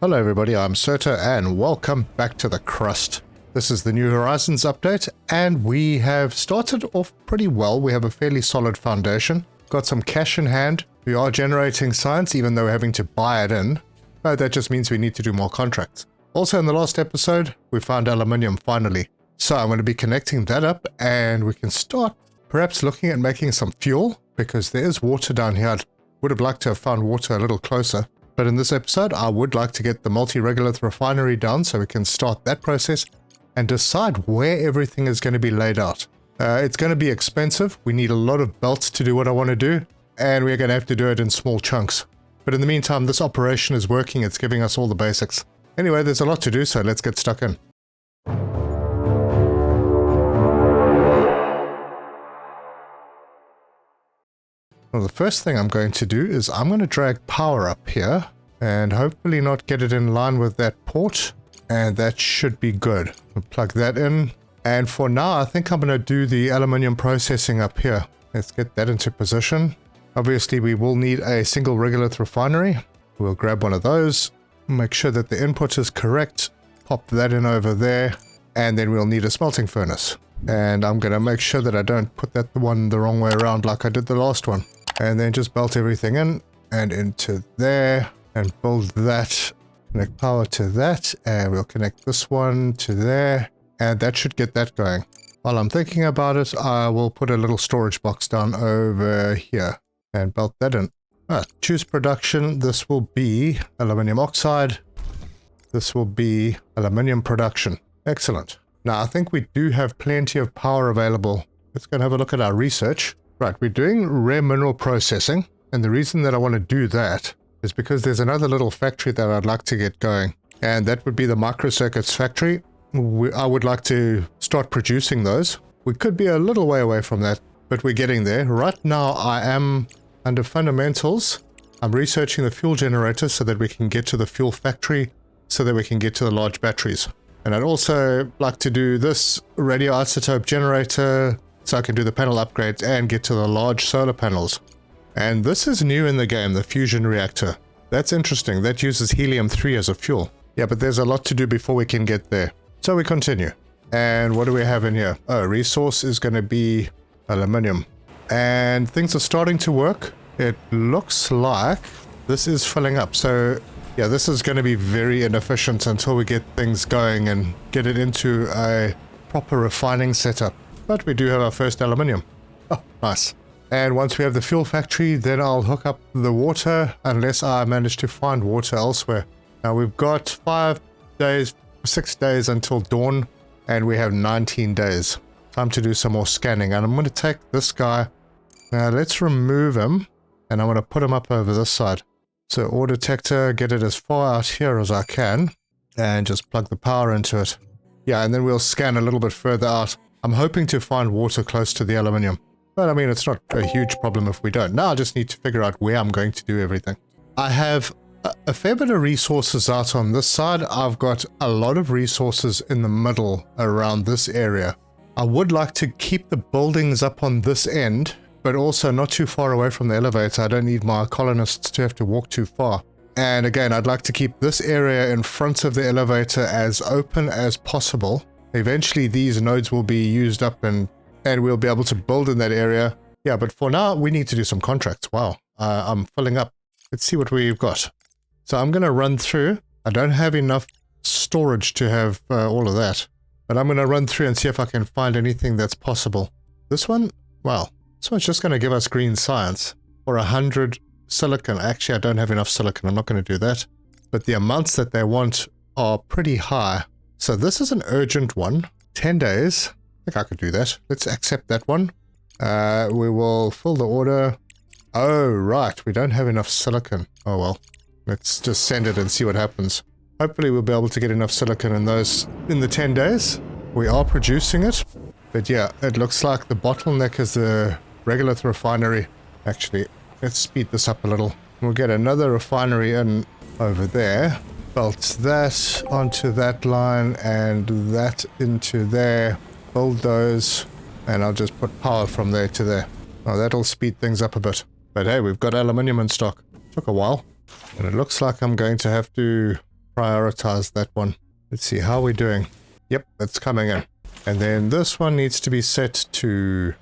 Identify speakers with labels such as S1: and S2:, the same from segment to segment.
S1: Hello everybody, I'm Serta and welcome back to the Crust. This is the New Horizons update and we have started off pretty well. We have a fairly solid foundation, got some cash in hand. We are generating science even though we're having to buy it in, but that just means we need to do more contracts. Also in the last episode, we found aluminium finally. So I'm going to be connecting that up and we can start perhaps looking at making some fuel because there is water down here. I would have liked to have found water a little closer. But in this episode, I would like to get the Multi-Regolith refinery down so we can start that process and decide where everything is going to be laid out. It's going to be expensive. We need a lot of belts to do what I want to do, and we're going to have to do it in small chunks. But in the meantime, this operation is working. It's giving us all the basics. Anyway, there's a lot to do, so let's get stuck in. Well, the first thing I'm going to do is I'm going to drag power up here and hopefully not get it in line with that port, and that should be good. We'll plug that in, and for now I think I'm going to do the aluminium processing up here. Let's get that into position. Obviously we will need a single regolith refinery. We'll grab one of those, make sure that the input is correct, pop that in over there, and then we'll need a smelting furnace. And I'm going to make sure that I don't put that one the wrong way around like I did the last one. And then just belt everything in and into there and build that. Connect power to that, and we'll connect this one to there, and that should get that going. While I'm thinking about it, I will put a little storage box down over here and belt that in. Choose production. This will be aluminium oxide. This will be aluminium production. Excellent. Now I think we do have plenty of power available. Let's go and have a look at our research. Right, we're doing rare mineral processing, and the reason that I want to do that is because there's another little factory that I'd like to get going, and that would be the microcircuits factory. I would like to start producing those. We could be a little way away from that, but we're getting there. Right now I am under fundamentals. I'm researching the fuel generator so that we can get to the fuel factory, so that we can get to the large batteries. And I'd also like to do this radioisotope generator, so I can do the panel upgrades and get to the large solar panels. And this is new in the game, the fusion reactor. That's interesting. That uses helium-3 as a fuel. Yeah, but there's a lot to do before we can get there. So we continue. And what do we have in here? Oh, resource is going to be aluminium. And things are starting to work. It looks like this is filling up. So yeah, this is going to be very inefficient until we get things going and get it into a proper refining setup. But we do have our first aluminium. Oh, nice. And once we have the fuel factory, then I'll hook up the water, unless I manage to find water elsewhere. Now we've got 6 days until dawn, and we have 19 days. Time to do some more scanning. And I'm going to take this guy. Now let's remove him, and I'm going to put him up over this side. So ore detector, get it as far out here as I can, and just plug the power into it. Yeah, and then we'll scan a little bit further out. I'm hoping to find water close to the aluminium, but I mean, it's not a huge problem if we don't. Now I just need to figure out where I'm going to do everything. I have a fair bit of resources out on this side. I've got a lot of resources in the middle around this area. I would like to keep the buildings up on this end, but also not too far away from the elevator. I don't need my colonists to have to walk too far. And again, I'd like to keep this area in front of the elevator as open as possible. Eventually these nodes will be used up and we'll be able to build in that area. Yeah, but for now we need to do some contracts. Wow, I'm filling up. Let's see what we've got. So I'm going to run through. I don't have enough storage to have all of that, but I'm going to run through and see if I can find anything that's possible. This one, well, this one's just going to give us green science for 100 silicon. Actually, I don't have enough silicon. I'm not going to do that, but the amounts that they want are pretty high. So this is an urgent one, 10 days. I think I could do that. Let's accept that one. We will fill the order. Oh, right. We don't have enough silicon. Oh, well. Let's just send it and see what happens. Hopefully we'll be able to get enough silicon in those in the 10 days. We are producing it. But yeah, it looks like the bottleneck is the regolith refinery. Actually, let's speed this up a little. We'll get another refinery in over there. Belt that onto that line and that into there. Build those, and I'll just put power from there to there. Oh, that'll speed things up a bit. But hey, we've got aluminium in stock. Took a while. And it looks like I'm going to have to prioritize that one. Let's see, how are we doing? Yep, it's coming in. And then this one needs to be set to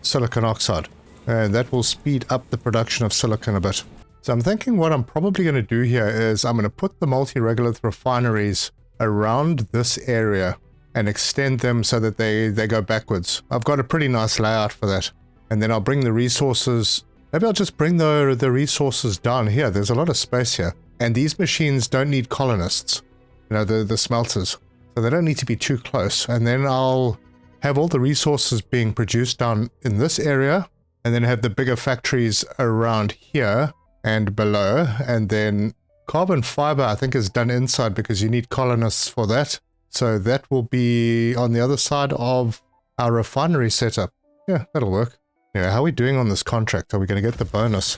S1: silicon oxide. And that will speed up the production of silicon a bit. So I'm thinking what I'm probably going to do here is I'm going to put the multi-regolith refineries around this area and extend them so that they go backwards. I've got a pretty nice layout for that. And then I'll bring the resources. Maybe I'll just bring the resources down here. There's a lot of space here. And these machines don't need colonists. You know, the smelters. So they don't need to be too close. And then I'll have all the resources being produced down in this area. And then have the bigger factories around here and below. And then carbon fiber, I think, is done inside because you need colonists for that. So that will be on the other side of our refinery setup. Yeah, that'll work. Yeah, how are we doing on this contract? Are we going to get the bonus?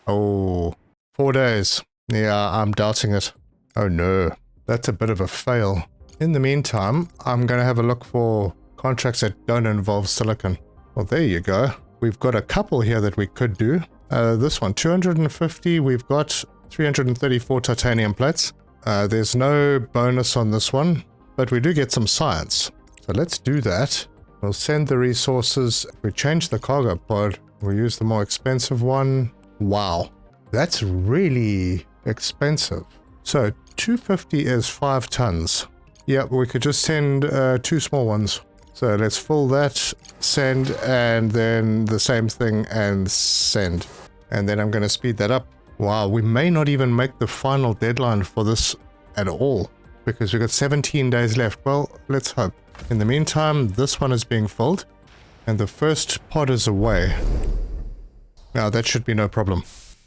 S1: Oh, 4 days. Yeah, I'm doubting it. Oh no, that's a bit of a fail. In the meantime, I'm going to have a look for contracts that don't involve silicon. Well, there you go. We've got a couple here that we could do. This one, 250. We've got 334 titanium plates. There's no bonus on this one, but we do get some science. So let's do that. We'll send the resources. If we change the cargo pod, we'll use the more expensive one. Wow, that's really expensive. So 250 is 5 tons. Yeah, we could just send 2 small ones. So let's fill that, send, and then the same thing and send. And then I'm going to speed that up. Wow, we may not even make the final deadline for this at all because we've got 17 days left. Well, let's hope. In the meantime, this one is being filled and the first pod is away. Now that should be no problem.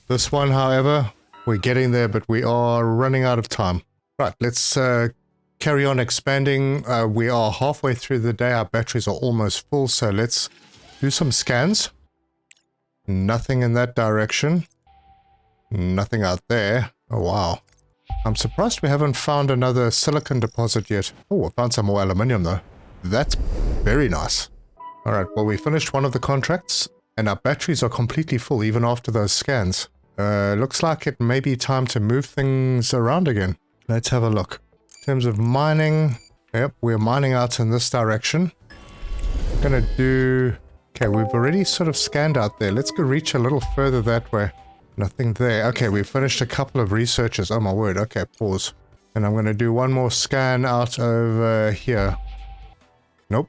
S1: This one, however, we're getting there, but we are running out of time. Right, let's carry on expanding. We are halfway through the day. Our batteries are almost full, so let's do some scans. Nothing in that direction. Nothing out there. Oh, wow. I'm surprised we haven't found another silicon deposit yet. Oh, I found some more aluminium though. That's very nice. Alright, well, we finished one of the contracts and our batteries are completely full even after those scans. Looks like it may be time to move things around again. Let's have a look. In terms of mining, yep, we're mining out in this direction. Gonna do... Okay, we've already sort of scanned out there. Let's go reach a little further that way. Nothing there. Okay, we've finished a couple of researches. Oh my word. Okay, pause. And I'm going to do one more scan out over here. Nope.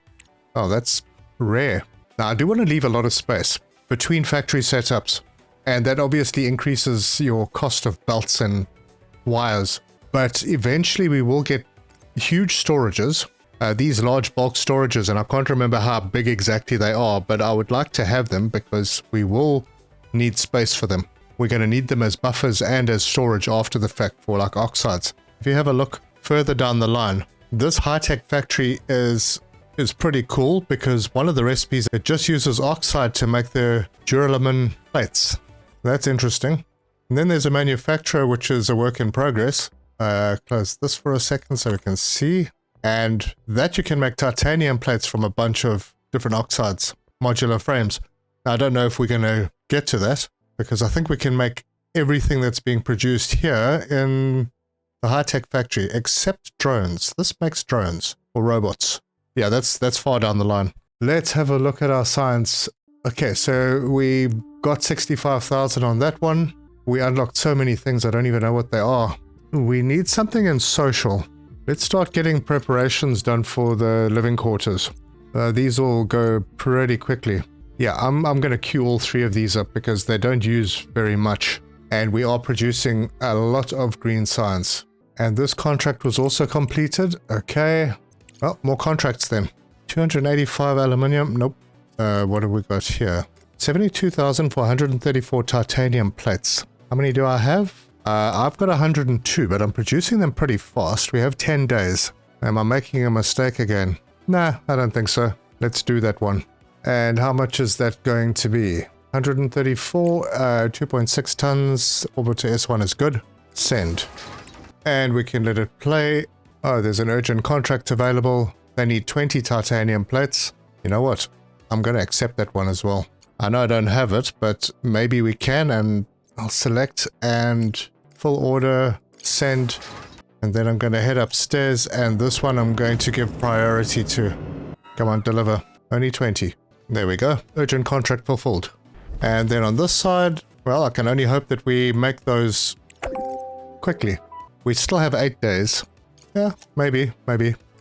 S1: Oh, that's rare. Now, I do want to leave a lot of space between factory setups. And that obviously increases your cost of belts and wires. But eventually we will get huge storages. These large bulk storages, and I can't remember how big exactly they are, but I would like to have them because we will need space for them. We're going to need them as buffers and as storage after the fact for like oxides. If you have a look further down the line, this high-tech factory is pretty cool because one of the recipes, it just uses oxide to make the duralumin plates. That's interesting. And then there's a manufacturer which is a work in progress. Close this for a second so we can see. And that you can make titanium plates from a bunch of different oxides, modular frames. Now, I don't know if we're going to get to that, because I think we can make everything that's being produced here in the high-tech factory, except drones. This makes drones, or robots. Yeah, that's far down the line. Let's have a look at our science. Okay, so we got 65,000 on that one. We unlocked so many things, I don't even know what they are. We need something in social. Let's start getting preparations done for the living quarters. These all go pretty quickly. Yeah, I'm going to queue all 3 of these up because they don't use very much. And we are producing a lot of green science. And this contract was also completed. Okay. Well, more contracts then. 285 aluminium. Nope. What have we got here? 72,434 titanium plates. How many do I have? I've got 102, but I'm producing them pretty fast. We have 10 days. Am I making a mistake again? Nah, I don't think so. Let's do that one. And how much is that going to be? 134, 2.6 tons. Orbiter S1 is good. Send. And we can let it play. Oh, there's an urgent contract available. They need 20 titanium plates. You know what? I'm going to accept that one as well. I know I don't have it, but maybe we can, and I'll select and full order, send. And then I'm going to head upstairs, and this one I'm going to give priority to. Come on, deliver. Only 20. There we go. Urgent contract fulfilled. And then on this side, well, I can only hope that we make those quickly. We still have 8 days. Yeah, maybe.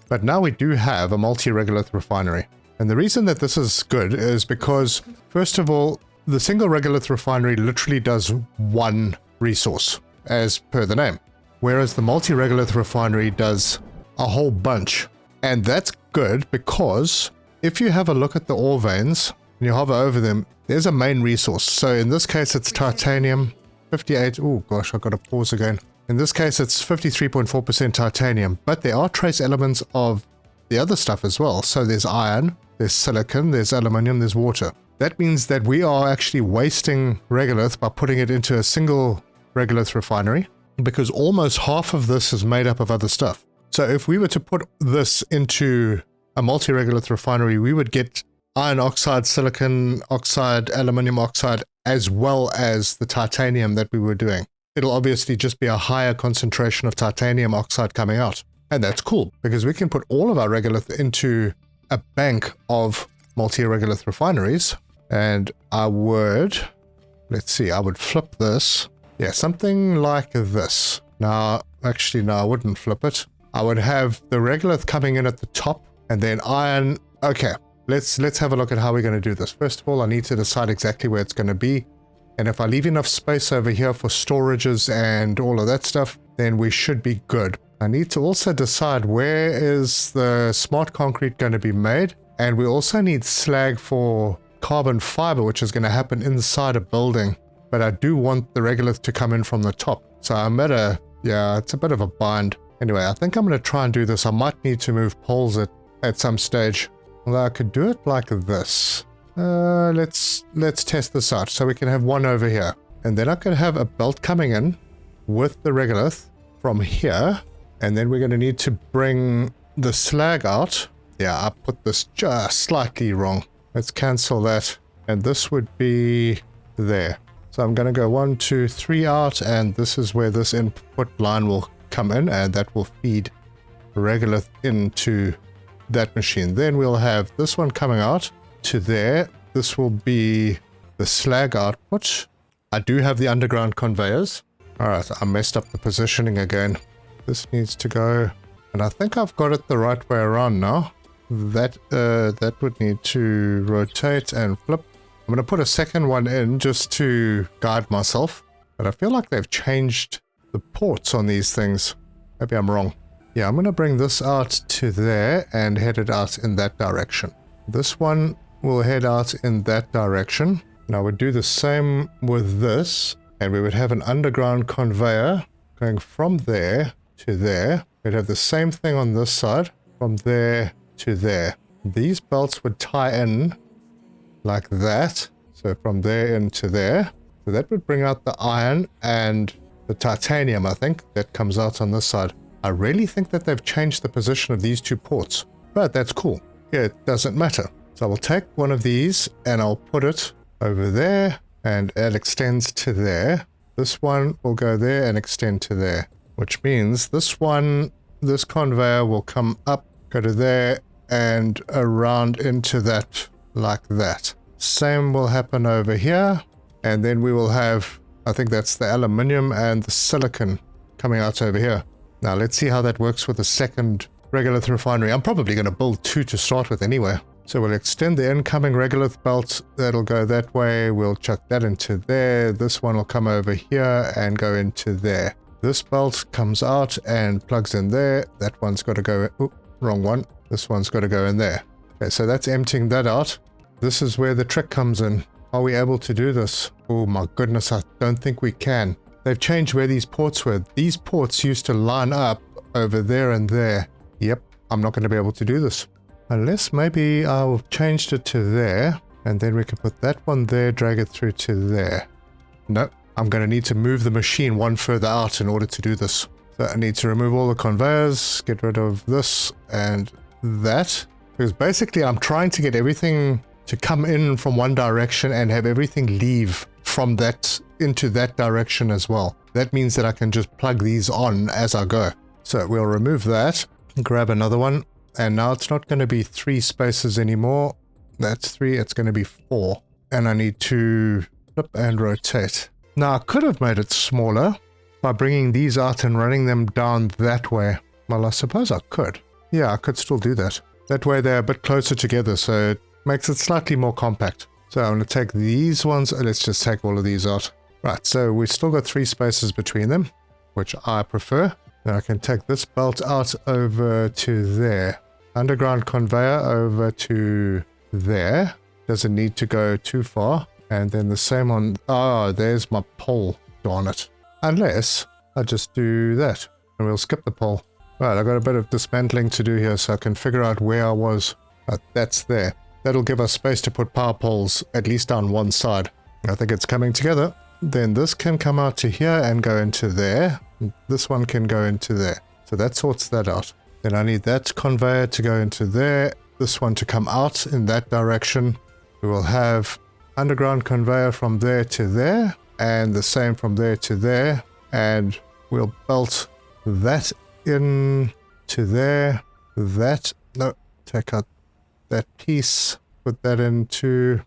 S1: But now we do have a multi-regolith refinery. And the reason that this is good is because, first of all, the single regolith refinery literally does one resource, as per the name. Whereas the multi-regolith refinery does a whole bunch. And that's good because if you have a look at the ore veins and you hover over them, there's a main resource. So in this case, it's titanium, 58. Oh gosh, I've got to pause again. In this case, it's 53.4% titanium, but there are trace elements of the other stuff as well. So there's iron, there's silicon, there's aluminium, there's water. That means that we are actually wasting regolith by putting it into a single regolith refinery, because almost half of this is made up of other stuff. So if we were to put this into a multi-regolith refinery, we would get iron oxide, silicon oxide, aluminium oxide, as well as the titanium that we were doing. It'll obviously just be a higher concentration of titanium oxide coming out. And that's cool, because we can put all of our regolith into a bank of multi-regolith refineries. And I would, let's see, I would flip this. Yeah, something like this. Now, actually, no, I wouldn't flip it. I would have the regolith coming in at the top, and then iron. Okay, let's have a look at how we're going to do this. First of all, I need to decide exactly where it's going to be. And if I leave enough space over here for storages and all of that stuff, then we should be good. I need to also decide where is the smart concrete going to be made. And we also need slag for carbon fiber, which is going to happen inside a building. But I do want the regolith to come in from the top. So I'm at a, yeah, it's a bit of a bind. Anyway, I think I'm going to try and do this. I might need to move poles at some stage. Although I could do it like this. Let's test this out. So we can have one over here. And then I could have a belt coming in with the regolith from here. And then we're going to need to bring the slag out. Yeah, I put this just slightly wrong. Let's cancel that. And this would be there. So I'm going to go 1, 2, 3 out. And this is where this input line will come in. And that will feed regolith into that machine. Then we'll have this one coming out to there. This will be the slag output. I do have the underground conveyors. Alright, I messed up the positioning again. This needs to go, and I think I've got it the right way around now. That would need to rotate and flip. I'm going to put a second one in just to guide myself, but I feel like they've changed the ports on these things. Maybe I'm wrong. Yeah, I'm going to bring this out to there and head it out in that direction. This one will head out in that direction. Now we'd do the same with this, and we would have an underground conveyor going from there to there. We'd have the same thing on this side, from there to there. These belts would tie in like that. So from there into there. So that would bring out the iron and the titanium, I think, that comes out on this side. I really think that they've changed the position of these two ports, but that's cool. Yeah, it doesn't matter. So I will take one of these and I'll put it over there, and it extends to there. This one will go there and extend to there, which means this one, this conveyor will come up, go to there, and around into that like that. Same will happen over here, and then we will have, I think that's the aluminium and the silicon coming out over here. Now let's see how that works with the second regolith refinery. I'm probably going to build 2 to start with anyway. So we'll extend the incoming regolith belt. That'll go that way. We'll chuck that into there. This one will come over here and go into there. This belt comes out and plugs in there. That one's got to go, oh, wrong one. This one's got to go in there. Okay, so that's emptying that out. This is where the trick comes in. Are we able to do this? Oh my goodness, I don't think we can. They've changed where these ports were. These ports used to line up over there and there. Yep, I'm not going to be able to do this. Unless maybe I'll changed it to there, and then we can put that one there, drag it through to there. Nope, I'm going to need to move the machine one further out in order to do this. So I need to remove all the conveyors, get rid of this and that. Because basically I'm trying to get everything to come in from one direction and have everything leave from that into that direction as well. That means that I can just plug these on as I go. So we'll remove that, grab another one, and now it's not going to be 3 spaces anymore. That's 3, it's going to be 4. And I need to flip and rotate. Now I could have made it smaller by bringing these out and running them down that way. Well, I suppose I could. Yeah, I could still do that. That way they're a bit closer together, so it makes it slightly more compact. So I'm going to take these ones, let's just take all of these out. Right, so we've still got 3 spaces between them, which I prefer. Now I can take this belt out over to there. Underground conveyor over to there. Doesn't need to go too far. And then the same on... Oh, there's my pole. Darn it. Unless I just do that. And we'll skip the pole. Right, I've got a bit of dismantling to do here so I can figure out where I was. That's there. That'll give us space to put power poles at least down one side. I think it's coming together. Then this can come out to here and go into there. This one can go into there. So that sorts that out. Then I need that conveyor to go into there. This one to come out in that direction. We will have underground conveyor from there to there. And the same from there to there. And we'll belt that in to there. That. No, take out that piece. Put that into...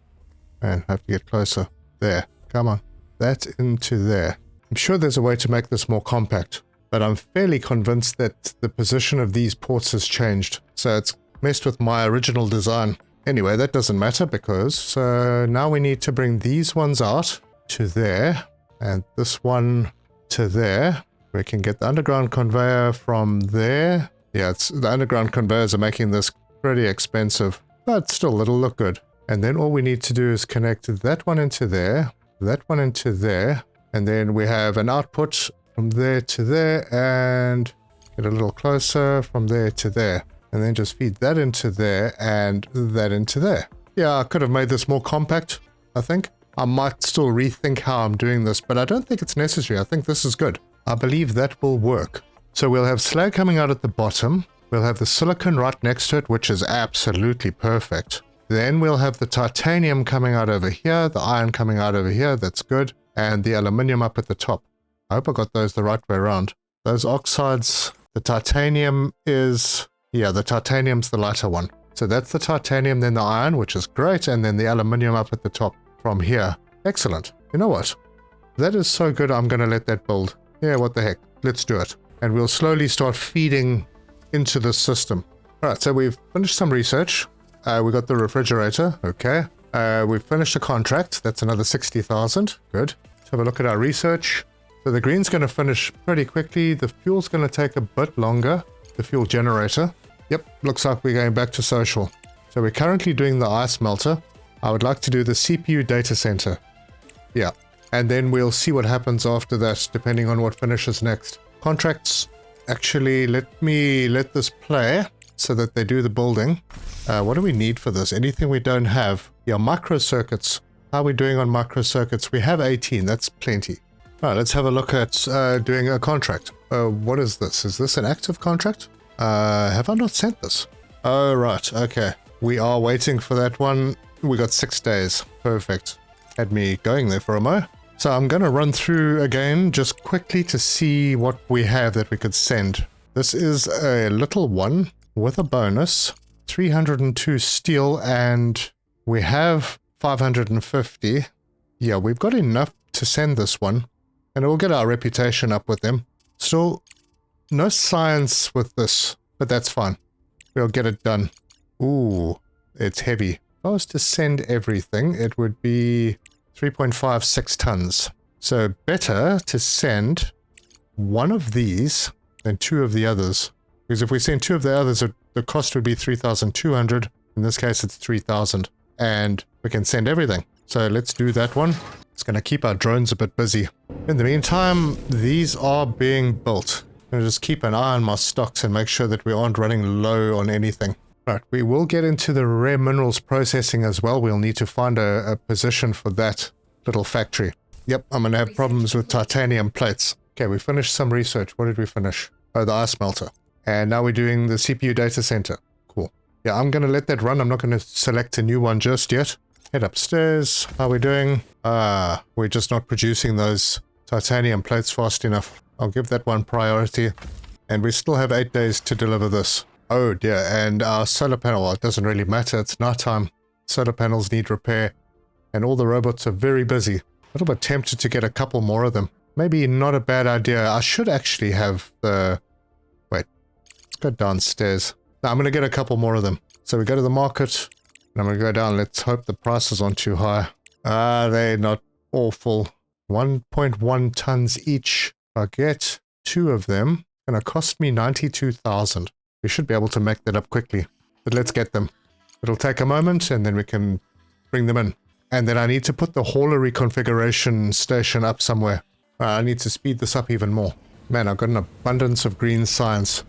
S1: And have to get closer. There. Come on. That into there. I'm sure there's a way to make this more compact, but I'm fairly convinced that the position of these ports has changed, so it's messed with my original design. Anyway, that doesn't matter because now we need to bring these ones out to there, and this one to there. We can get the underground conveyor from there. Yeah, the underground conveyors are making this pretty expensive, but still it'll look good. And then all we need to do is connect that one into there, that one into there, and then we have an output from there to there, and get a little closer from there to there, and then just feed that into there and that into there. Yeah, I could have made this more compact, I think. I might still rethink how I'm doing this, but I don't think it's necessary. I think this is good. I believe that will work. So we'll have slag coming out at the bottom. We'll have the silicon right next to it, which is absolutely perfect. Then we'll have the titanium coming out over here, the iron coming out over here, that's good, and the aluminium up at the top. I hope I got those the right way around. Those oxides, the titanium is... Yeah, the titanium's the lighter one. So that's the titanium, then the iron, which is great, and then the aluminium up at the top from here. Excellent. You know what? That is so good, I'm going to let that build. Yeah, what the heck. Let's do it. And we'll slowly start feeding into the system. Alright, so we've finished some research. We got the refrigerator, okay. We've finished a contract, that's another 60,000, good. Let's have a look at our research. So the green's going to finish pretty quickly, the fuel's going to take a bit longer, the fuel generator. Yep, looks like we're going back to social. So we're currently doing the ice smelter. I would like to do the CPU data center. Yeah, and then we'll see what happens after that, depending on what finishes next. Contracts, actually let this play so that they do the building. What do we need for this? Anything we don't have? Yeah, microcircuits. How are we doing on microcircuits? We have 18, that's plenty. All right, let's have a look at doing a contract. What is this? Is this an active contract? Have I not sent this? Oh, right, okay. We are waiting for that one. We got 6 days. Perfect. Had me going there for a mo. So I'm going to run through again just quickly to see what we have that we could send. This is a little one with a bonus. 302 steel, and we have 550. Yeah, we've got enough to send this one, and we'll get our reputation up with them. Still, no science with this, but that's fine. We'll get it done. Ooh, it's heavy. If I was to send everything, it would be 3.56 tons. So better to send one of these than 2 of the others. Because if we send 2 of the others, the cost would be 3,200. In this case, it's 3,000. And we can send everything. So let's do that one. It's going to keep our drones a bit busy. In the meantime, these are being built. I'm going to just keep an eye on my stocks and make sure that we aren't running low on anything. Right, we will get into the rare minerals processing as well. We'll need to find a position for that little factory. Yep, I'm going to have problems with titanium plates. Okay, we finished some research. What did we finish? Oh, the ice smelter. And now we're doing the CPU data center. Cool. Yeah, I'm going to let that run. I'm not going to select a new one just yet. Head upstairs. How are we doing? We're just not producing those titanium plates fast enough. I'll give that one priority. And we still have 8 days to deliver this. Oh dear, and our solar panel, well, it doesn't really matter, it's nighttime. Solar panels need repair, and all the robots are very busy. A little bit tempted to get a couple more of them. Maybe not a bad idea. I should actually have the... Wait, let's go downstairs. No, I'm going to get a couple more of them. So we go to the market, and I'm going to go down. Let's hope the prices aren't too high. They're not awful. 1.1 tons each. If I get 2 of them, it's going to cost me 92,000. We should be able to make that up quickly. But let's get them. It'll take a moment, and then we can bring them in. And then I need to put the hauler reconfiguration station up somewhere. I need to speed this up even more. Man, I've got an abundance of green science.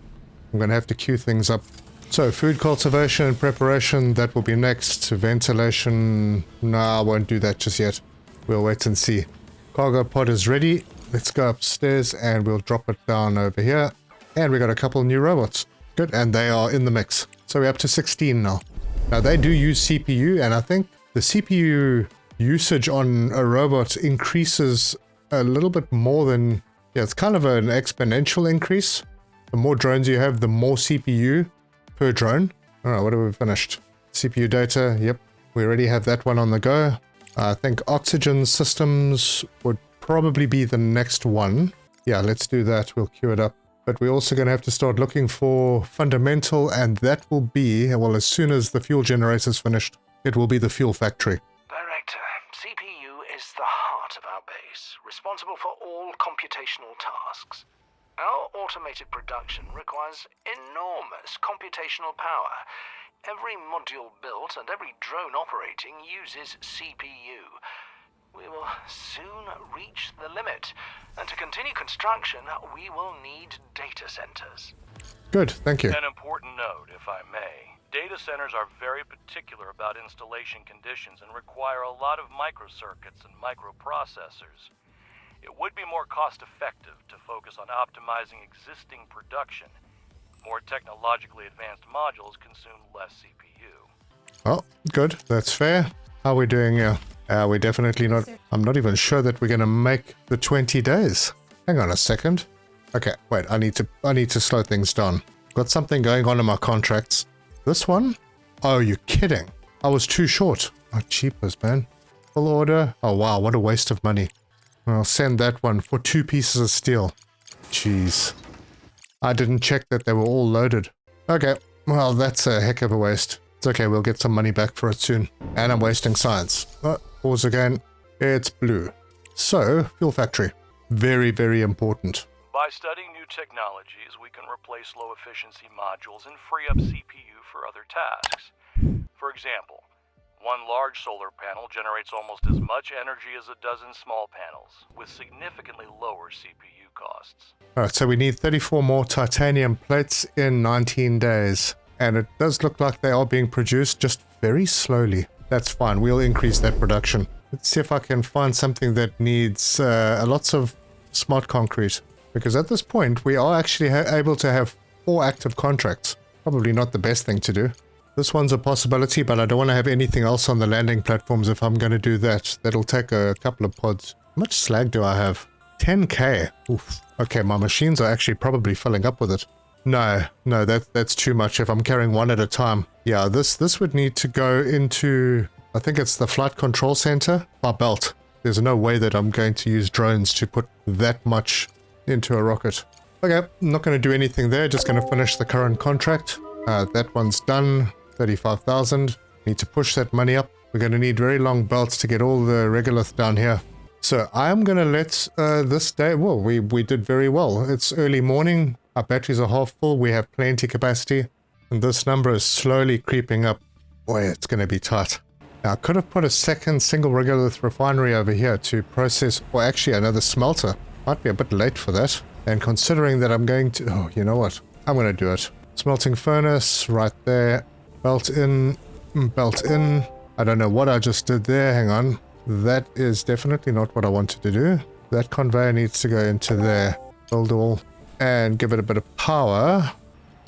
S1: I'm going to have to queue things up. So, food cultivation and preparation, that will be next. Ventilation, no, I won't do that just yet. We'll wait and see. Cargo pod is ready. Let's go upstairs and we'll drop it down over here. And we got a couple new robots. Good, and they are in the mix. So we're up to 16 now. Now, they do use CPU, and I think the CPU usage on a robot increases a little bit more than... Yeah, it's kind of an exponential increase. The more drones you have, the more CPU per drone. Alright, what have we finished? CPU data, yep. We already have that one on the go. I think oxygen systems would probably be the next one. Yeah, let's do that. We'll queue it up. But we're also going to have to start looking for fundamental, and that will be, well, as soon as the fuel generator's finished, it will be the fuel factory.
S2: Director, CPU is the heart of our base, responsible for all computational tasks. Our automated production requires enormous computational power. Every module built and every drone operating uses CPU. We will soon reach the limit, and to continue construction, we will need data centers.
S1: Good, thank you.
S3: An important note, if I may. Data centers are very particular about installation conditions and require a lot of microcircuits and microprocessors. It would be more cost-effective to focus on optimizing existing production. More technologically advanced modules consume less CPU.
S1: Oh, good, that's fair. How are we doing here? We're definitely not... I'm not even sure that we're going to make the 20 days. Hang on a second. Okay, wait, I need to slow things down. Got something going on in my contracts. This one? Oh, you're kidding. I was too short. Oh, cheapers, man. Full order. Oh, wow, what a waste of money. I'll send that one for 2 pieces of steel. Jeez. I didn't check that they were all loaded. Okay, well, that's a heck of a waste. It's okay, we'll get some money back for it soon. And I'm wasting science. Oh, pause again. It's blue. So, fuel factory. Very, very important.
S3: By studying new technologies, we can replace low-efficiency modules and free up CPU for other tasks. For example, one large solar panel generates almost as much energy as a dozen small panels, with significantly lower CPU costs.
S1: Alright, so we need 34 more titanium plates in 19 days. And it does look like they are being produced, just very slowly. That's fine, we'll increase that production. Let's see if I can find something that needs lots of smart concrete. Because at this point, we are actually able to have 4 active contracts. Probably not the best thing to do. This one's a possibility, but I don't want to have anything else on the landing platforms if I'm going to do that. That'll take a couple of pods. How much slag do I have? 10k. Oof. Okay, my machines are actually probably filling up with it. No, that's too much if I'm carrying one at a time. Yeah, this would need to go into, I think it's the flight control center, my belt. There's no way that I'm going to use drones to put that much into a rocket. Okay, I'm not going to do anything there, just going to finish the current contract. That one's done, 35,000. Need to push that money up. We're going to need very long belts to get all the regolith down here. So I'm going to let this day, well, we did very well. It's early morning. Our batteries are half full. We have plenty capacity. And this number is slowly creeping up. Boy, it's going to be tight. Now, I could have put a second single regolith refinery over here to process, or actually another smelter. Might be a bit late for that. And considering that I'm going to, oh, you know what? I'm going to do it. Smelting furnace right there. Belt in, belt in. I don't know what I just did there. Hang on. That is definitely not what I wanted to do. That conveyor needs to go into there. Build all. And give it a bit of power.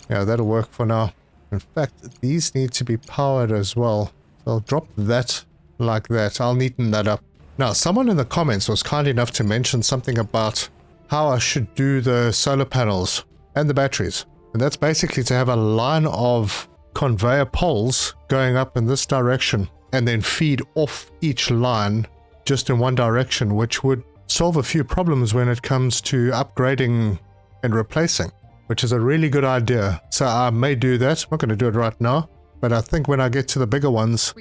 S1: Yeah, that'll work for now. In fact, these need to be powered as well. So I'll drop that like that. I'll neaten that up. Now, someone in the comments was kind enough to mention something about how I should do the solar panels. and the batteries. And that's basically to have a line of conveyor poles going up in this direction and then feed off each line just in one direction, which would solve a few problems when it comes to upgrading and replacing, which is a really good idea. So I may do that. I'm not going to do it right now, but I think when I get to the bigger ones,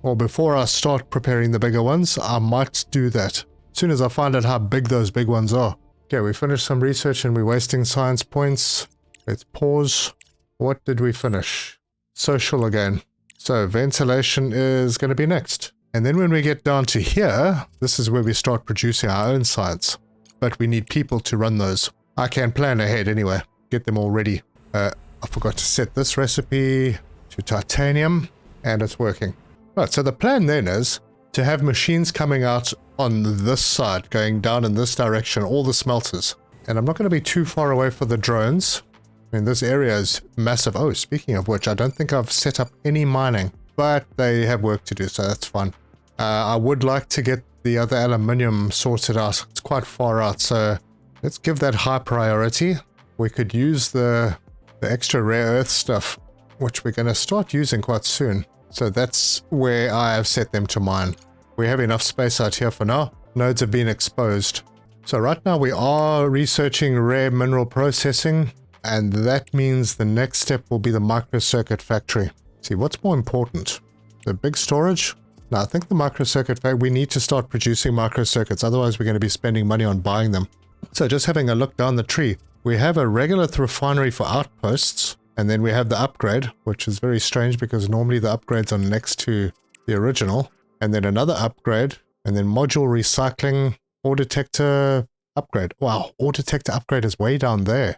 S1: or before I start preparing the bigger ones, I might do that. As soon as I find out how big those big ones are. Okay, we finished some research and we're wasting science points. Let's pause. What did we finish? Social again. So ventilation is going to be next. And then when we get down to here, this is where we start producing our own science. But we need people to run those. I can plan ahead anyway. Get them all ready. I forgot to set this recipe to titanium, and it's working. Right, so the plan then is to have machines coming out on this side, going down in this direction, all the smelters. And I'm not going to be too far away for the drones. I mean, this area is massive. Oh, speaking of which, I don't think I've set up any mining, but they have work to do, so that's fine. I would like to get the other aluminium sorted out. It's quite far out, so let's give that high priority. We could use the extra rare earth stuff, which we're going to start using quite soon. So that's where I have set them to mine. We have enough space out here for now. Nodes have been exposed. So right now we are researching rare mineral processing, and that means the next step will be the microcircuit factory. See, what's more important? The big storage? No, I think the microcircuit factory, we need to start producing microcircuits, otherwise we're going to be spending money on buying them. So just having a look down the tree, we have a Regolith refinery for outposts, and then we have the upgrade, which is very strange because normally the upgrades are next to the original, and then another upgrade, and then module recycling, ore detector upgrade. Wow, ore detector upgrade is way down there.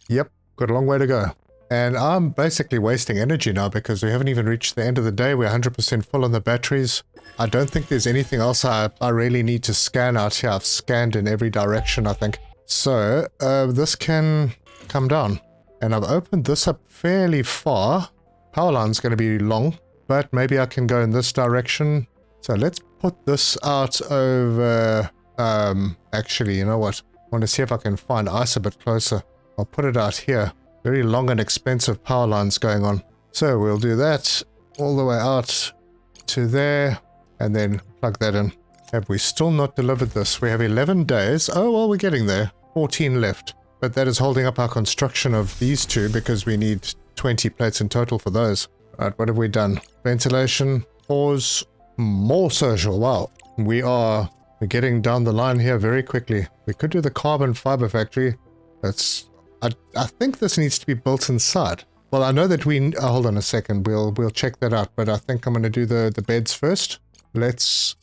S1: Yep, got a long way to go. And I'm basically wasting energy now because we haven't even reached the end of the day. We're 100% full on the batteries. I don't think there's anything else I really need to scan out here. I've scanned in every direction, I think. So, this can come down. And I've opened this up fairly far. Power line's going to be long, but maybe I can go in this direction. So let's put this out over... actually, you know what? I want to see if I can find ice a bit closer. I'll put it out here. Very long and expensive power lines going on. So we'll do that all the way out to there and then plug that in. Have we still not delivered this? We have 11 days. Oh, well, we're getting there. 14 left. But that is holding up our construction of these two because we need 20 plates in total for those. Right, what have we done? Ventilation, pause, more social. Wow. We're getting down the line here very quickly. We could do the carbon fiber factory. That's... I think this needs to be built inside. Well, I know that we... hold on a second. We'll check that out. But I think I'm going to do the beds first. Let's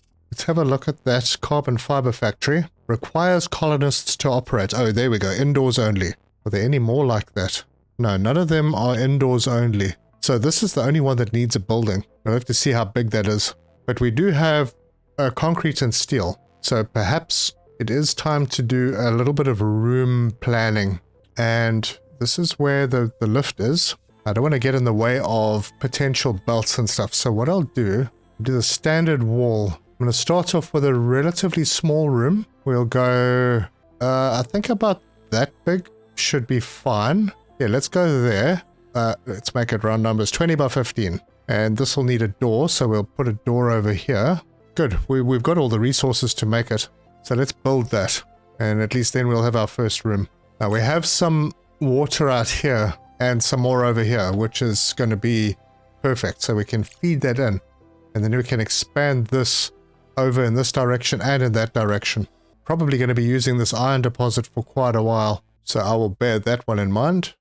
S1: have a look at that carbon fiber factory. Requires colonists to operate. Oh, there we go. Indoors only. Are there any more like that? No, none of them are indoors only. So this is the only one that needs a building. We'll have to see how big that is. But we do have concrete and steel. So perhaps it is time to do a little bit of room planning. And this is where the lift is. I don't want to get in the way of potential belts and stuff. So what I'll do the standard wall. I'm going to start off with a relatively small room. We'll go, I think about that big should be fine. Yeah, let's go there. Let's make it round numbers, 20 by 15. And this will need a door, so we'll put a door over here. Good, we've got all the resources to make it. So let's build that. And at least then we'll have our first room. Now we have some water out here and some more over here, which is going to be perfect. So we can feed that in. And then we can expand this over in this direction and in that direction. Probably going to be using this iron deposit for quite a while. So I will bear that one in mind.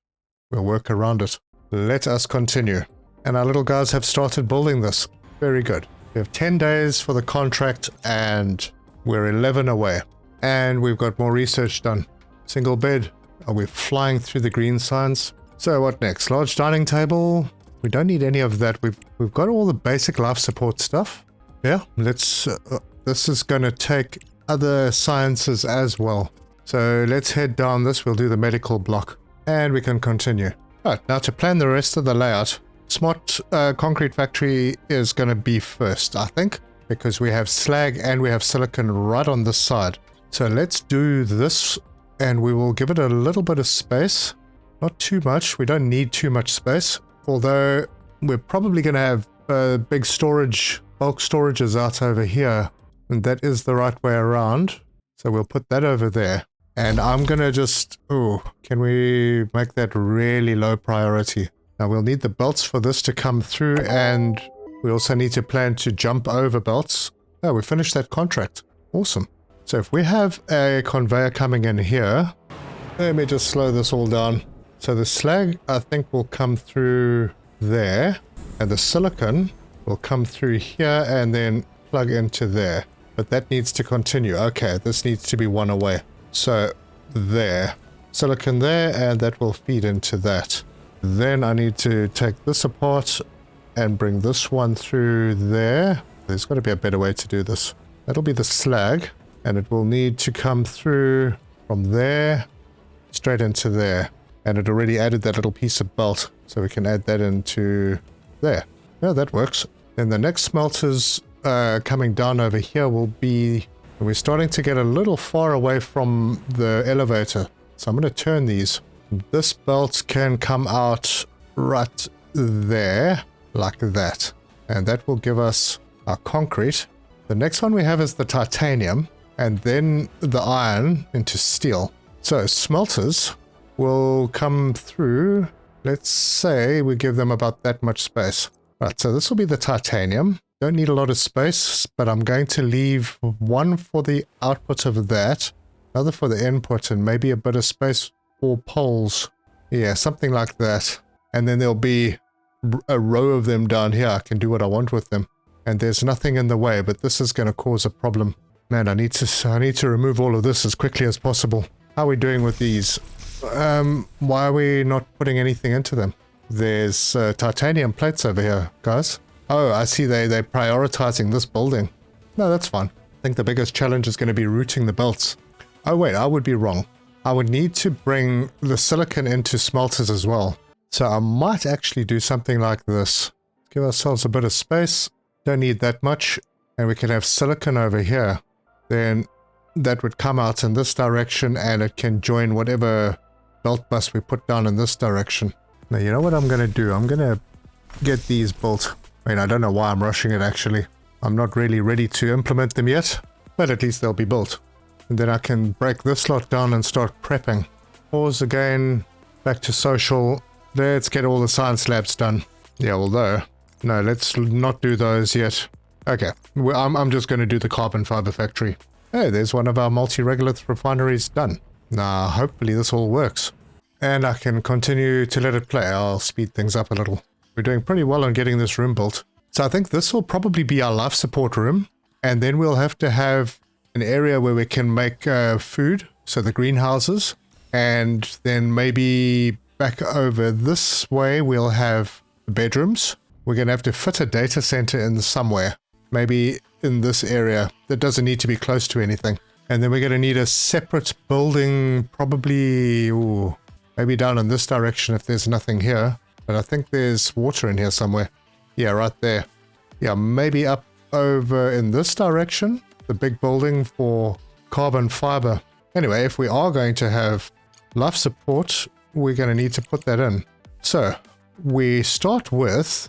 S1: We'll work around it. Let us continue. And our little guys have started building this. Very good. We have 10 days for the contract and we're 11 away. And we've got more research done. Single bed. Are we flying through the green signs? So what next? Large dining table. We don't need any of that. We've got all the basic life support stuff. Yeah, let's... this is going to take other sciences as well. So let's head down this. We'll do the medical block. And we can continue. Right, now to plan the rest of the layout. Smart concrete factory is going to be first, I think. Because we have slag and we have silicon right on this side. So let's do this. And we will give it a little bit of space. Not too much. We don't need too much space. Although we're probably going to have big storage, bulk storages out over here. And that is the right way around. So we'll put that over there. And I'm going to just... Oh, can we make that really low priority? Now we'll need the belts for this to come through, and we also need to plan to jump over belts. Oh, we finished that contract. Awesome. So if we have a conveyor coming in here, let me just slow this all down. So the slag, I think, will come through there, and the silicon will come through here and then plug into there. But that needs to continue. Okay, this needs to be one away. So there. Silicon there, and that will feed into that. Then I need to take this apart and bring this one through there. There's got to be a better way to do this. That'll be the slag, and it will need to come through from there straight into there. And it already added that little piece of belt, so we can add that into there. Yeah, that works. Then the next smelters coming down over here will be... We're starting to get a little far away from the elevator. So I'm going to turn these. This belt can come out right there, like that. And that will give us our concrete. The next one we have is the titanium, and then the iron into steel. So smelters will come through. Let's say we give them about that much space. Right, so this will be the titanium. Don't need a lot of space, but I'm going to leave one for the output of that, another for the input, and maybe a bit of space for poles. Yeah, something like that. And then there'll be a row of them down here. I can do what I want with them. And there's nothing in the way, but this is going to cause a problem. Man, I need to remove all of this as quickly as possible. How are we doing with these? Why are we not putting anything into them? There's titanium plates over here, guys. Oh, I see they're prioritizing this building. No, that's fine. I think the biggest challenge is going to be routing the belts. Oh wait, I would be wrong. I would need to bring the silicon into smelters as well. So I might actually do something like this. Give ourselves a bit of space. Don't need that much. And we can have silicon over here. Then that would come out in this direction, and it can join whatever belt bus we put down in this direction. Now, you know what I'm going to do? I'm going to get these built. I mean, I don't know why I'm rushing it, actually. I'm not really ready to implement them yet, but at least they'll be built. And then I can break this lot down and start prepping. Pause again, back to social. Let's get all the science labs done. Yeah, although, no, let's not do those yet. Okay, I'm just going to do the carbon fiber factory. Hey, there's one of our multi-regolith refineries done. Now, hopefully this all works. And I can continue to let it play. I'll speed things up a little. We're doing pretty well on getting this room built. So I think this will probably be our life support room. And then we'll have to have an area where we can make food. So the greenhouses. And then maybe back over this way, we'll have the bedrooms. We're going to have to fit a data center in somewhere. Maybe in this area. That doesn't need to be close to anything. And then we're going to need a separate building, probably, ooh, maybe down in this direction if there's nothing here. But I think there's water in here somewhere. Yeah, right there. Yeah, maybe up over in this direction. The big building for carbon fiber. Anyway, if we are going to have life support, we're going to need to put that in. So, we start with,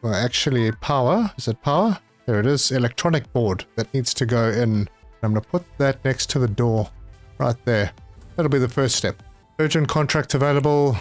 S1: actually power. Is it power? There it is. Electronic board. That needs to go in. I'm going to put that next to the door. Right there. That'll be the first step. Urgent contract available.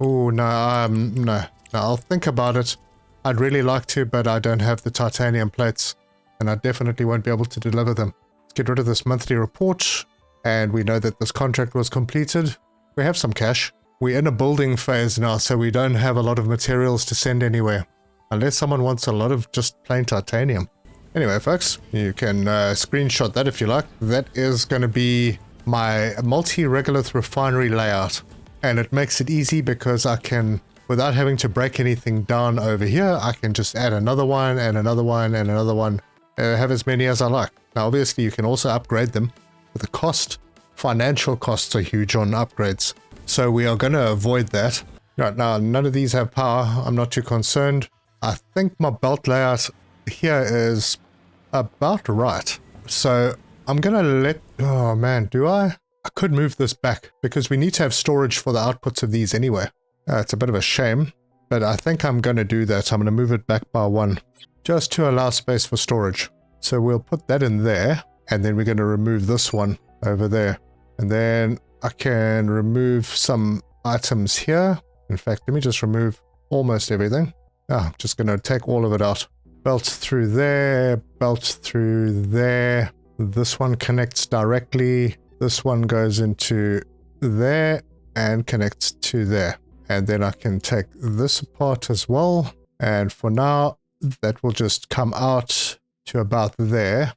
S1: Oh, no, no. I'll think about it. I'd really like to, but I don't have the titanium plates. And I definitely won't be able to deliver them. Let's get rid of this monthly report. And we know that this contract was completed. We have some cash. We're in a building phase now, so we don't have a lot of materials to send anywhere. Unless someone wants a lot of just plain titanium. Anyway, folks, you can screenshot that if you like. That is going to be my multi-regolith refinery layout. And it makes it easy because I can, without having to break anything down over here, I can just add another one and another one and another one. Have as many as I like. Now, obviously, you can also upgrade them. But the cost, financial costs are huge on upgrades. So we are going to avoid that. Right now, none of these have power. I'm not too concerned. I think my belt layout here is about right. So I'm going to let... Oh, man, do I? I could move this back because we need to have storage for the outputs of these anyway. It's a bit of a shame, but I think I'm going to do that. I'm going to move it back by 1 just to allow space for storage. So we'll put that in there, and then we're going to remove this one over there. And then I can remove some items here. In fact, let me just remove almost everything. I'm just going to take all of it out. Belt through there, belt through there. This one connects directly. This one goes into there and connects to there. And then I can take this apart as well. And for now, that will just come out to about there.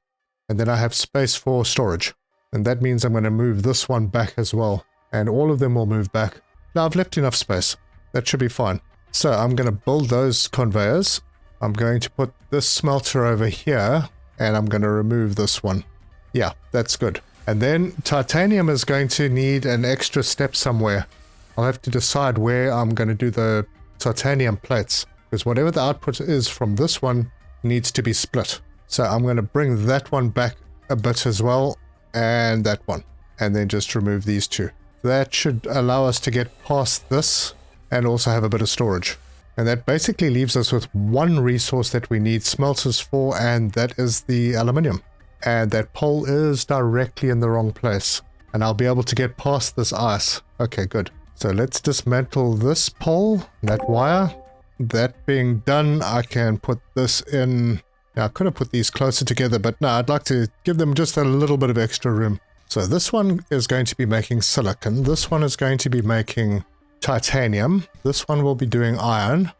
S1: And then I have space for storage. And that means I'm going to move this one back as well. And all of them will move back. Now I've left enough space. That should be fine. So I'm going to build those conveyors. I'm going to put this smelter over here. And I'm going to remove this one. Yeah, that's good. And then titanium is going to need an extra step somewhere. I'll have to decide where I'm going to do the titanium plates. Because whatever the output is from this one needs to be split. So I'm going to bring that one back a bit as well. And that one. And then just remove these two. That should allow us to get past this. And also have a bit of storage. And that basically leaves us with one resource that we need smelters for. And that is the aluminium. And that pole is directly in the wrong place. And I'll be able to get past this ice. Okay, good. So let's dismantle this pole, that wire. That being done, I can put this in. Now, I could have put these closer together, but no, I'd like to give them just a little bit of extra room. So this one is going to be making silicon. This one is going to be making titanium. This one will be doing iron.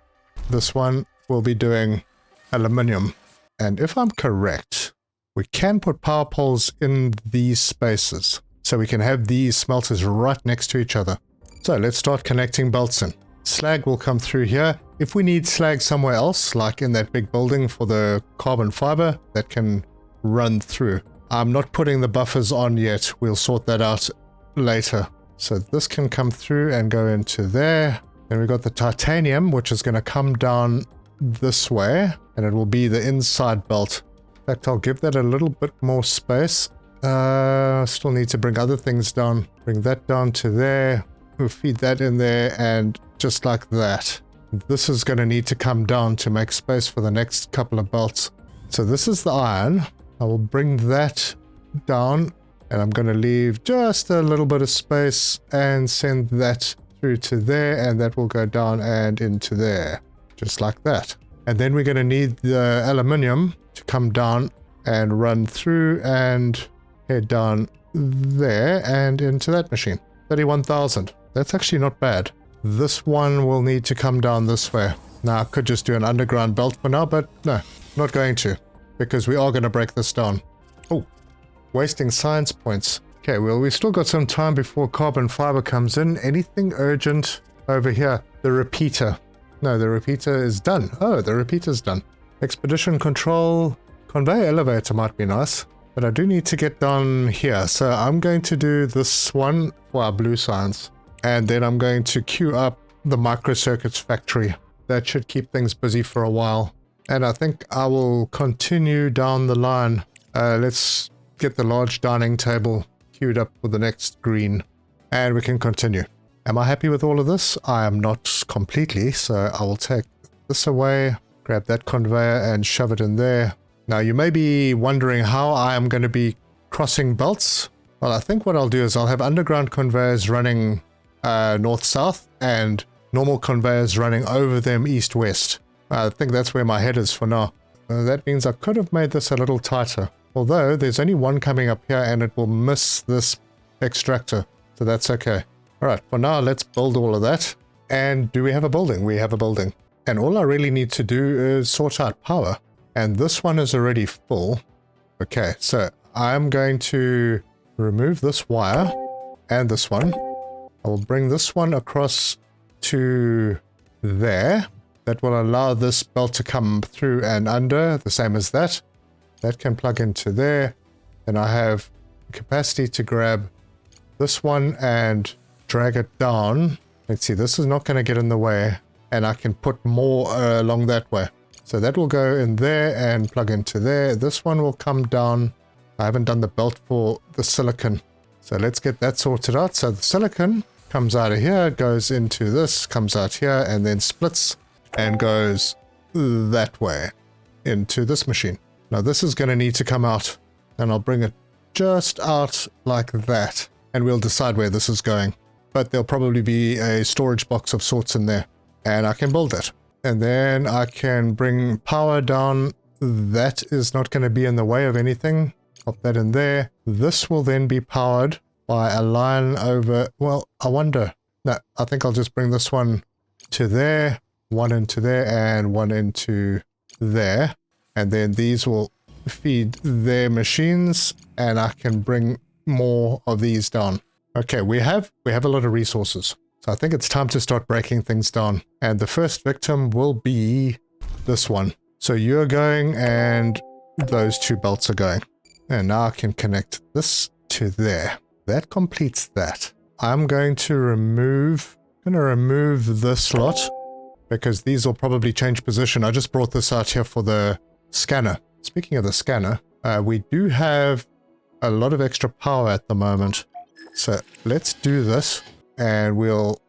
S1: This one will be doing aluminium. And if I'm correct, we can put power poles in these spaces. So we can have these smelters right next to each other. So let's start connecting belts in. Slag will come through here. If we need slag somewhere else, like in that big building for the carbon fiber, that can run through. I'm not putting the buffers on yet. We'll sort that out later. So this can come through and go into there. Then we've got the titanium, which is going to come down this way, and it will be the inside belt. In fact, I'll give that a little bit more space. Still need to bring other things down. Bring that down to there. We'll feed that in there, and just like that. This is going to need to come down to make space for the next couple of belts. So this is the iron. I will bring that down, and I'm going to leave just a little bit of space and send that through to there, and that will go down and into there, just like that. And then we're going to need the aluminium to come down and run through and head down there and into that machine. 31,000. That's actually not bad. This one will need to come down this way. Now, I could just do an underground belt for now, but no, not going to. Because we are going to break this down. Oh, wasting science points. Okay, well, we've still got some time before carbon fiber comes in. Anything urgent over here? The repeater. No, the repeater is done. Oh, the repeater's done. Expedition control. Conveyor elevator might be nice. But I do need to get down here. So I'm going to do this one for our blue science. And then I'm going to queue up the microcircuits factory. That should keep things busy for a while. And I think I will continue down the line. Let's get the large dining table queued up for the next green. And we can continue. Am I happy with all of this? I am not completely. So I will take this away, grab that conveyor and shove it in there. Now you may be wondering how I am going to be crossing belts. Well, I think what I'll do is I'll have underground conveyors running north-south and normal conveyors running over them east-west. I think that's where my head is for now. That means I could have made this a little tighter. Although there's only one coming up here and it will miss this extractor. So that's okay. Alright, for now let's build all of that. And do we have a building? We have a building. And all I really need to do is sort out power. And this one is already full. Okay, so I'm going to remove this wire and this one. I will bring this one across to there. That will allow this belt to come through and under, the same as that. That can plug into there. And I have capacity to grab this one and drag it down. Let's see, this is not going to get in the way. And I can put more along that way. So that will go in there and plug into there. This one will come down. I haven't done the belt for the silicon. So let's get that sorted out. So the silicon comes out of here, goes into this, comes out here, and then splits and goes that way into this machine. Now this is going to need to come out, and I'll bring it just out like that, and we'll decide where this is going. But there'll probably be a storage box of sorts in there, and I can build it. And then I can bring power down. That is not going to be in the way of anything. Pop that in there. This will then be powered by a line over, well, I wonder. No, I think I'll just bring this one to there, one into there, and one into there. And then these will feed their machines, and I can bring more of these down. Okay, we have a lot of resources. So I think it's time to start breaking things down. And the first victim will be this one. So you're going, and those two belts are going. And now I can connect this to there. That completes that. I'm going to remove this lot, because these will probably change position. I just brought this out here for the scanner. Speaking of the scanner, we do have a lot of extra power at the moment. So let's do this, and we'll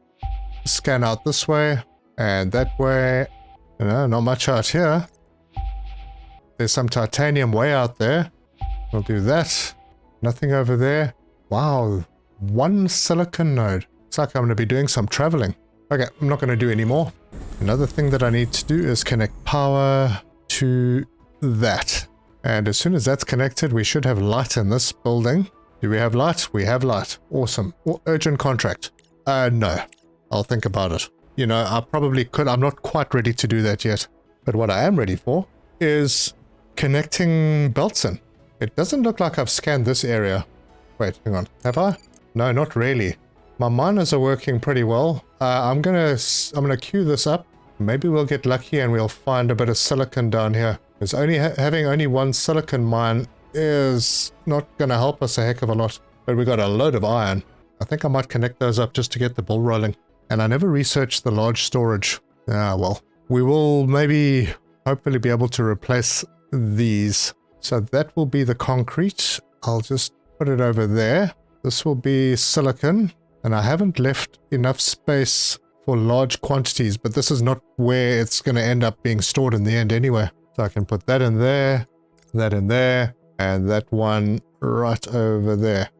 S1: scan out this way and that way. No, not much out here. There's some titanium way out there. We'll do that. Nothing over there. Wow, one silicon node. Looks like I'm going to be doing some traveling. Okay, I'm not going to do any more. Another thing that I need to do is connect power to that. And as soon as that's connected, we should have light in this building. Do we have light? We have light. Awesome. Urgent contract. No. I'll think about it. You know, I probably could. I'm not quite ready to do that yet. But what I am ready for is connecting belts in. It doesn't look like I've scanned this area. Wait, hang on. Have I? No, not really. My miners are working pretty well. I'm gonna queue this up. Maybe we'll get lucky and we'll find a bit of silicon down here. Because having only one silicon mine is not gonna help us a heck of a lot. But we got a load of iron. I think I might connect those up just to get the ball rolling. And I never researched the large storage. Ah, well. We will maybe, hopefully be able to replace these. So that will be the concrete. I'll just put it over there. This will be silicon. And I haven't left enough space for large quantities, but this is not where it's going to end up being stored in the end anyway. So I can put that in there, and that one right over there.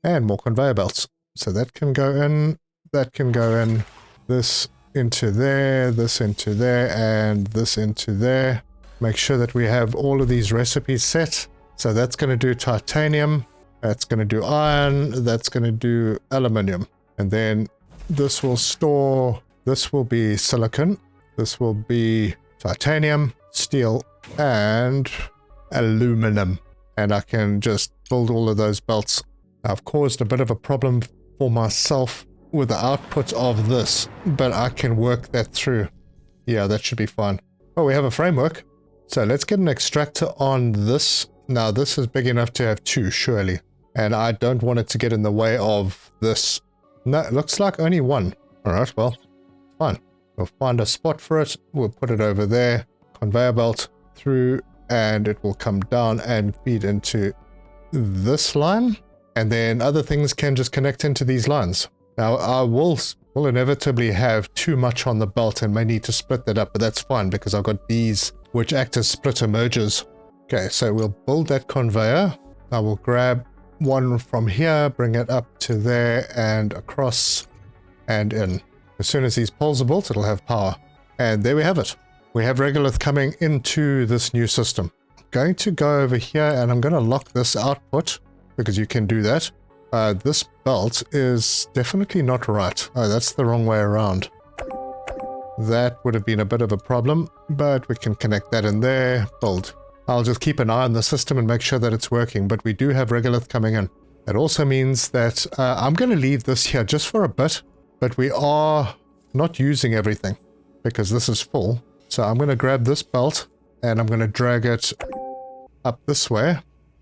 S1: And more conveyor belts. So that can go in, that can go in, this into there, this into there, and this into there. Make sure that we have all of these recipes set. So that's going to do titanium, that's going to do iron, that's going to do aluminium. And then this will store, this will be silicon, this will be titanium, steel, and aluminum. And I can just build all of those belts. I've caused a bit of a problem for myself with the output of this, but I can work that through. Yeah, that should be fine. Oh, we have a framework. So let's get an extractor on this. Now this is big enough to have two, surely. And I don't want it to get in the way of this. No, it looks like only one. Alright, well, fine. We'll find a spot for it. We'll put it over there. Conveyor belt through, and it will come down and feed into this line. And then other things can just connect into these lines. Now, I will inevitably have too much on the belt and may need to split that up, but that's fine because I've got these which act as splitter mergers. Okay, so we'll build that conveyor. I will grab one from here, bring it up to there and across and in. As soon as these poles are built, it'll have power. And there we have it. We have Regolith coming into this new system. I'm going to go over here and I'm going to lock this output because you can do that. This belt is definitely not right. Oh, that's the wrong way around. That would have been a bit of a problem, but we can connect that in there. Build. I'll just keep an eye on the system and make sure that it's working, but we do have Regolith coming in. That also means that I'm going to leave this here just for a bit, but we are not using everything because this is full. So I'm going to grab this belt and I'm going to drag it up this way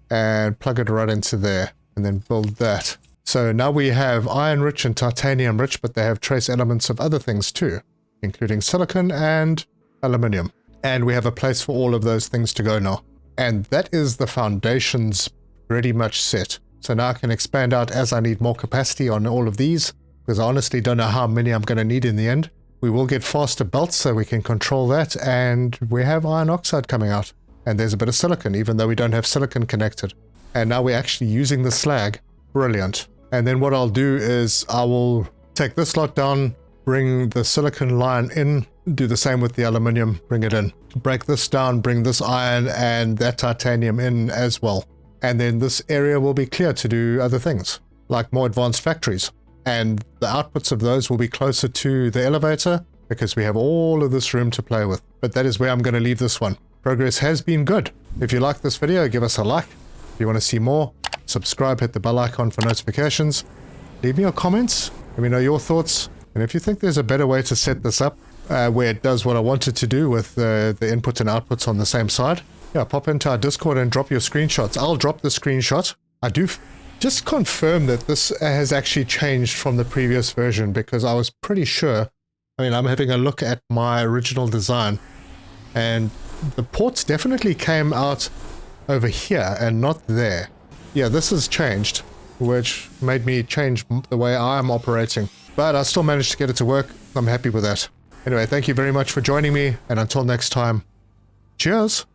S1: and plug it right into there and then build that. So now we have iron rich and titanium rich, but they have trace elements of other things too, including silicon and aluminium. And we have a place for all of those things to go now. And that is the foundations pretty much set. So now I can expand out as I need more capacity on all of these, because I honestly don't know how many I'm going to need in the end. We will get faster belts so we can control that, and we have iron oxide coming out. And there's a bit of silicon, even though we don't have silicon connected. And now we're actually using the slag. Brilliant. And then what I'll do is I will take this lot down, bring the silicon line in, do the same with the aluminium, bring it in. Break this down, bring this iron and that titanium in as well. And then this area will be clear to do other things, like more advanced factories. And the outputs of those will be closer to the elevator, because we have all of this room to play with. But that is where I'm going to leave this one. Progress has been good. If you like this video, give us a like. If you want to see more, subscribe, hit the bell icon for notifications. Leave me your comments, let me know your thoughts. And if you think there's a better way to set this up, where it does what I wanted to do with the inputs and outputs on the same side, yeah, pop into our Discord and drop your screenshots. I'll drop the screenshot. I do just confirm that this has actually changed from the previous version, because I was pretty sure. I mean, I'm having a look at my original design, and the ports definitely came out over here and not there. Yeah, this has changed, which made me change the way I'm operating. But I still managed to get it to work. I'm happy with that. Anyway, thank you very much for joining me, and until next time, cheers!